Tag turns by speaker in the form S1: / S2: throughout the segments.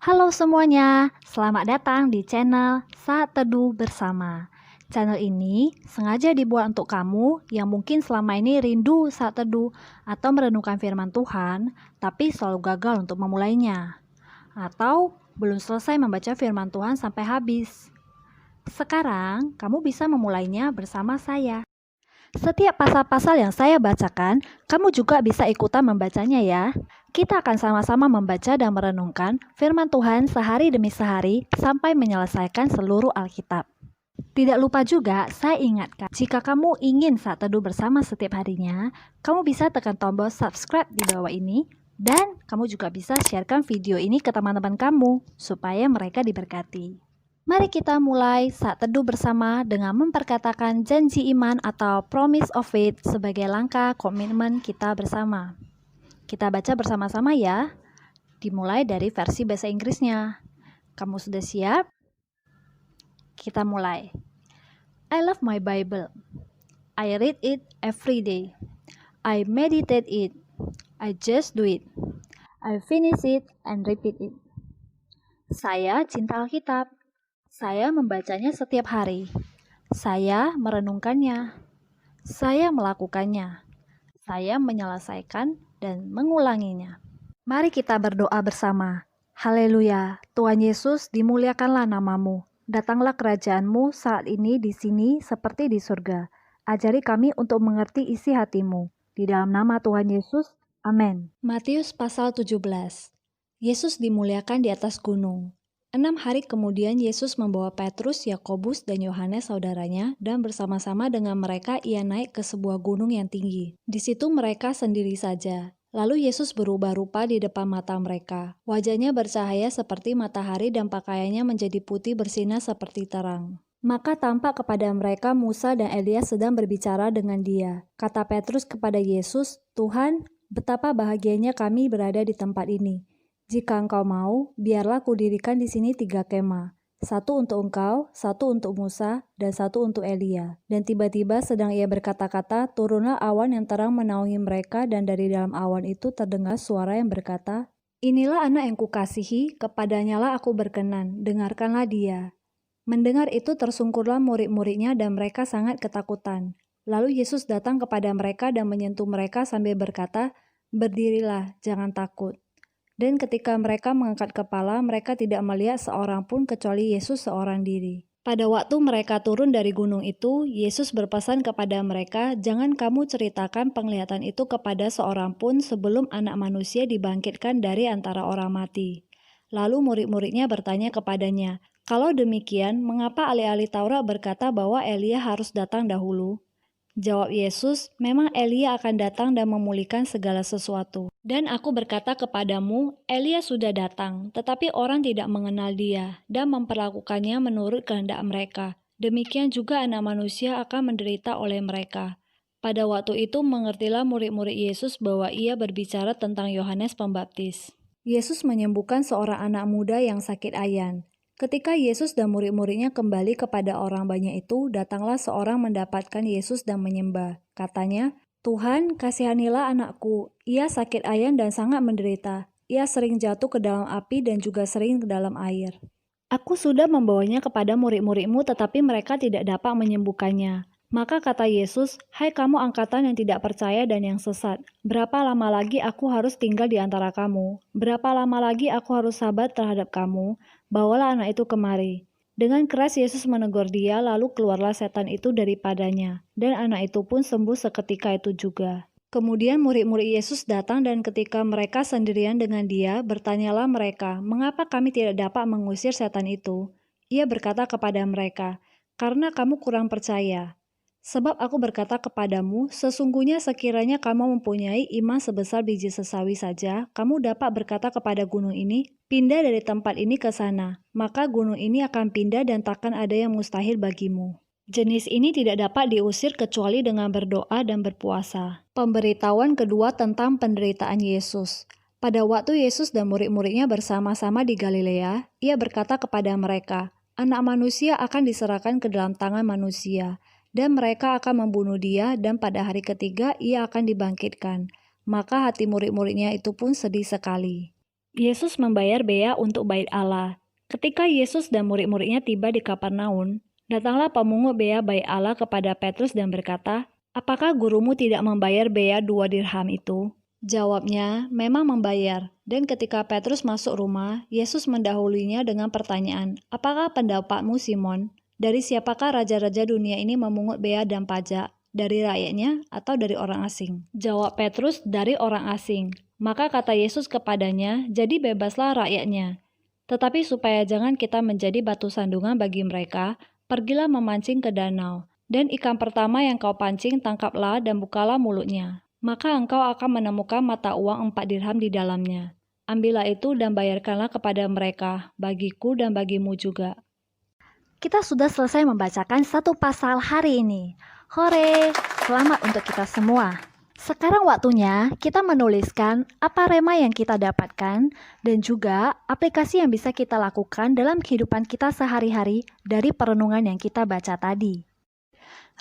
S1: Halo semuanya, selamat datang di channel Saat Teduh Bersama. Channel ini sengaja dibuat untuk kamu yang mungkin selama ini rindu saat teduh atau merenungkan firman Tuhan, tapi selalu gagal untuk memulainya. Atau belum selesai membaca firman Tuhan sampai habis. Sekarang, kamu bisa memulainya bersama saya. Setiap pasal-pasal yang saya bacakan, kamu juga bisa ikutan membacanya ya. Kita akan sama-sama membaca dan merenungkan firman Tuhan sehari demi sehari sampai menyelesaikan seluruh Alkitab. Tidak lupa juga, saya ingatkan, jika kamu ingin saat teduh bersama setiap harinya, kamu bisa tekan tombol subscribe di bawah ini, dan kamu juga bisa sharekan video ini ke teman-teman kamu, supaya mereka diberkati. Mari kita mulai saat teduh bersama dengan memperkatakan janji iman atau promise of faith sebagai langkah komitmen kita bersama. Kita baca bersama-sama ya. Dimulai dari versi bahasa Inggrisnya. Kamu sudah siap? Kita mulai. I love my Bible. I read it every day. I meditate it. I just do it. I finish it and repeat it. Saya cinta Alkitab. Saya membacanya setiap hari. Saya merenungkannya. Saya melakukannya. Saya menyelesaikan dan mengulanginya. Mari kita berdoa bersama. Haleluya, Tuhan Yesus, dimuliakanlah namamu. Datanglah kerajaanmu saat ini di sini seperti di surga. Ajari kami untuk mengerti isi hatimu. Di dalam nama Tuhan Yesus, amin. Matius pasal 17. Yesus dimuliakan di atas gunung. 6 hari kemudian Yesus membawa Petrus, Yakobus, dan Yohanes saudaranya, dan bersama-sama dengan mereka ia naik ke sebuah gunung yang tinggi. Di situ mereka sendiri saja. Lalu Yesus berubah rupa di depan mata mereka. Wajahnya bercahaya seperti matahari dan pakaiannya menjadi putih bersinar seperti terang. Maka tampak kepada mereka Musa dan Elia sedang berbicara dengan dia. Kata Petrus kepada Yesus, "Tuhan, betapa bahagianya kami berada di tempat ini. Jika engkau mau, biarlah kudirikan di sini 3 kemah. 1 untuk engkau, 1 untuk Musa, dan 1 untuk Elia." Dan tiba-tiba sedang ia berkata-kata, turunlah awan yang terang menaungi mereka, dan dari dalam awan itu terdengar suara yang berkata, "Inilah anak yang kukasihi, kepadanyalah aku berkenan, dengarkanlah dia." Mendengar itu tersungkurlah murid-muridnya dan mereka sangat ketakutan. Lalu Yesus datang kepada mereka dan menyentuh mereka sambil berkata, "Berdirilah, jangan takut." Dan ketika mereka mengangkat kepala, mereka tidak melihat seorang pun kecuali Yesus seorang diri. Pada waktu mereka turun dari gunung itu, Yesus berpesan kepada mereka, "Jangan kamu ceritakan penglihatan itu kepada seorang pun sebelum Anak Manusia dibangkitkan dari antara orang mati." Lalu murid-muridnya bertanya kepadanya, "Kalau demikian, mengapa ahli-ahli Taurat berkata bahwa Elia harus datang dahulu?" Jawab Yesus, "Memang Elia akan datang dan memulihkan segala sesuatu. Dan aku berkata kepadamu, Elia sudah datang, tetapi orang tidak mengenal dia dan memperlakukannya menurut kehendak mereka. Demikian juga Anak Manusia akan menderita oleh mereka." Pada waktu itu mengertilah murid-murid Yesus bahwa ia berbicara tentang Yohanes Pembaptis. Yesus menyembuhkan seorang anak muda yang sakit ayan. Ketika Yesus dan murid-muridnya kembali kepada orang banyak itu, datanglah seorang mendapatkan Yesus dan menyembah. Katanya, "Tuhan, kasihanilah anakku. Ia sakit ayan dan sangat menderita. Ia sering jatuh ke dalam api dan juga sering ke dalam air. Aku sudah membawanya kepada murid-muridmu, tetapi mereka tidak dapat menyembuhkannya." Maka kata Yesus, "Hai kamu angkatan yang tidak percaya dan yang sesat, berapa lama lagi aku harus tinggal di antara kamu? Berapa lama lagi aku harus sabar terhadap kamu? Bawalah anak itu kemari." Dengan keras Yesus menegur dia, lalu keluarlah setan itu daripadanya, dan anak itu pun sembuh seketika itu juga. Kemudian murid-murid Yesus datang dan ketika mereka sendirian dengan dia, bertanyalah mereka, "Mengapa kami tidak dapat mengusir setan itu?" Ia berkata kepada mereka, "Karena kamu kurang percaya. Sebab aku berkata kepadamu, sesungguhnya sekiranya kamu mempunyai iman sebesar biji sesawi saja, kamu dapat berkata kepada gunung ini, 'Pindah dari tempat ini ke sana,' maka gunung ini akan pindah dan takkan ada yang mustahil bagimu." Jenis ini tidak dapat diusir kecuali dengan berdoa dan berpuasa. Pemberitahuan kedua tentang penderitaan Yesus. Pada waktu Yesus dan murid-muridnya bersama-sama di Galilea, ia berkata kepada mereka, "Anak Manusia akan diserahkan ke dalam tangan manusia, dan mereka akan membunuh dia, dan pada hari ketiga ia akan dibangkitkan." Maka hati murid-muridnya itu pun sedih sekali. Yesus membayar bea untuk bait Allah. Ketika Yesus dan murid-muridnya tiba di Kapernaum, datanglah pemungut bea bait Allah kepada Petrus dan berkata, "Apakah gurumu tidak membayar bea 2 dirham itu?" Jawabnya, memang membayar. Dan ketika Petrus masuk rumah, Yesus mendahulunya dengan pertanyaan, "Apakah pendapatmu, Simon? Dari siapakah raja-raja dunia ini memungut bea dan pajak? Dari rakyatnya atau dari orang asing?" Jawab Petrus, "Dari orang asing." Maka kata Yesus kepadanya, "Jadi bebaslah rakyatnya. Tetapi supaya jangan kita menjadi batu sandungan bagi mereka, pergilah memancing ke danau. Dan ikan pertama yang kau pancing tangkaplah dan bukalah mulutnya. Maka engkau akan menemukan mata uang 4 dirham di dalamnya. Ambillah itu dan bayarkanlah kepada mereka, bagiku dan bagimu juga." Kita sudah selesai membacakan satu pasal hari ini. Hore, selamat untuk kita semua. Sekarang waktunya kita menuliskan apa rema yang kita dapatkan dan juga aplikasi yang bisa kita lakukan dalam kehidupan kita sehari-hari dari perenungan yang kita baca tadi.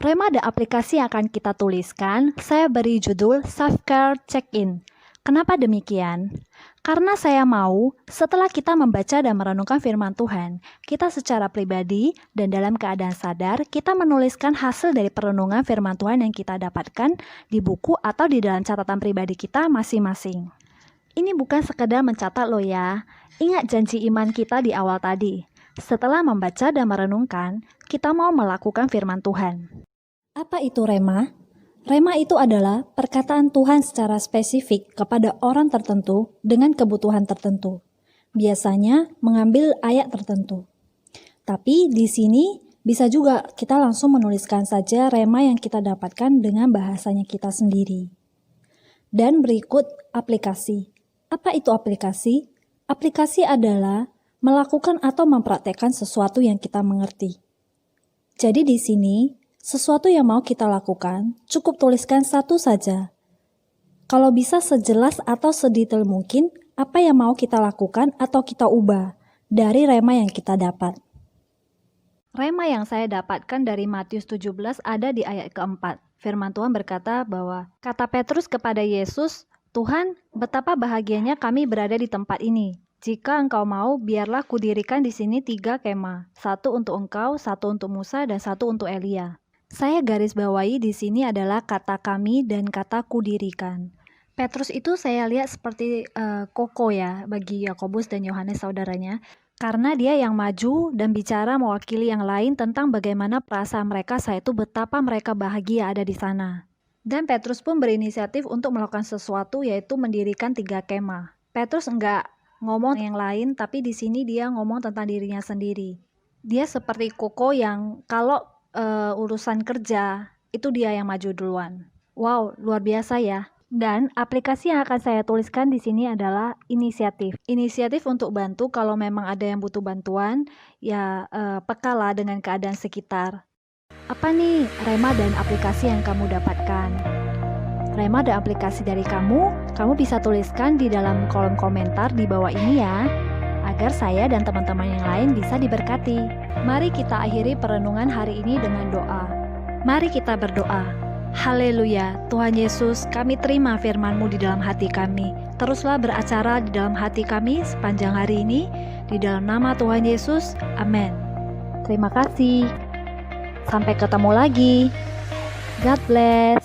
S1: Rema dan aplikasi yang akan kita tuliskan, saya beri judul Self-Care Check-in. Kenapa demikian? Karena saya mau setelah kita membaca dan merenungkan firman Tuhan, kita secara pribadi dan dalam keadaan sadar, kita menuliskan hasil dari perenungan firman Tuhan yang kita dapatkan di buku atau di dalam catatan pribadi kita masing-masing. Ini bukan sekedar mencatat loh ya. Ingat janji iman kita di awal tadi. Setelah membaca dan merenungkan, kita mau melakukan firman Tuhan. Apa itu rema? Rema itu adalah perkataan Tuhan secara spesifik kepada orang tertentu dengan kebutuhan tertentu. Biasanya mengambil ayat tertentu. Tapi di sini bisa juga kita langsung menuliskan saja rema yang kita dapatkan dengan bahasanya kita sendiri. Dan berikut aplikasi. Apa itu aplikasi? Aplikasi adalah melakukan atau mempraktekkan sesuatu yang kita mengerti. Jadi di sini, sesuatu yang mau kita lakukan, cukup tuliskan satu saja. Kalau bisa sejelas atau sedetail mungkin, apa yang mau kita lakukan atau kita ubah dari rema yang kita dapat. Rema yang saya dapatkan dari Matius 17 ada di ayat keempat. Firman Tuhan berkata bahwa, kata Petrus kepada Yesus, "Tuhan, betapa bahagianya kami berada di tempat ini. Jika engkau mau, biarlah kudirikan di sini 3 kemah. 1 untuk engkau, 1 untuk Musa, dan 1 untuk Elia." Saya garis bawahi di sini adalah kata kami dan kata kudirikan. Petrus itu saya lihat seperti koko ya bagi Yakobus dan Yohanes saudaranya. Karena dia yang maju dan bicara mewakili yang lain tentang bagaimana perasaan mereka saat itu betapa mereka bahagia ada di sana. Dan Petrus pun berinisiatif untuk melakukan sesuatu yaitu mendirikan 3 kemah. Petrus enggak ngomong yang lain tapi di sini dia ngomong tentang dirinya sendiri. Dia seperti koko yang kalau urusan kerja, itu dia yang maju duluan. Wow, luar biasa ya. Dan aplikasi yang akan saya tuliskan di sini adalah inisiatif. Inisiatif untuk bantu kalau memang ada yang butuh bantuan, ya pekalah dengan keadaan sekitar. Apa nih rema dan aplikasi yang kamu dapatkan? Rema dan aplikasi dari kamu bisa tuliskan di dalam kolom komentar di bawah ini ya, agar saya dan teman-teman yang lain bisa diberkati. Mari kita akhiri perenungan hari ini dengan doa. Mari kita berdoa. Haleluya, Tuhan Yesus, kami terima firman-Mu di dalam hati kami. Teruslah beracara di dalam hati kami sepanjang hari ini. Di dalam nama Tuhan Yesus, amin. Terima kasih. Sampai ketemu lagi. God bless.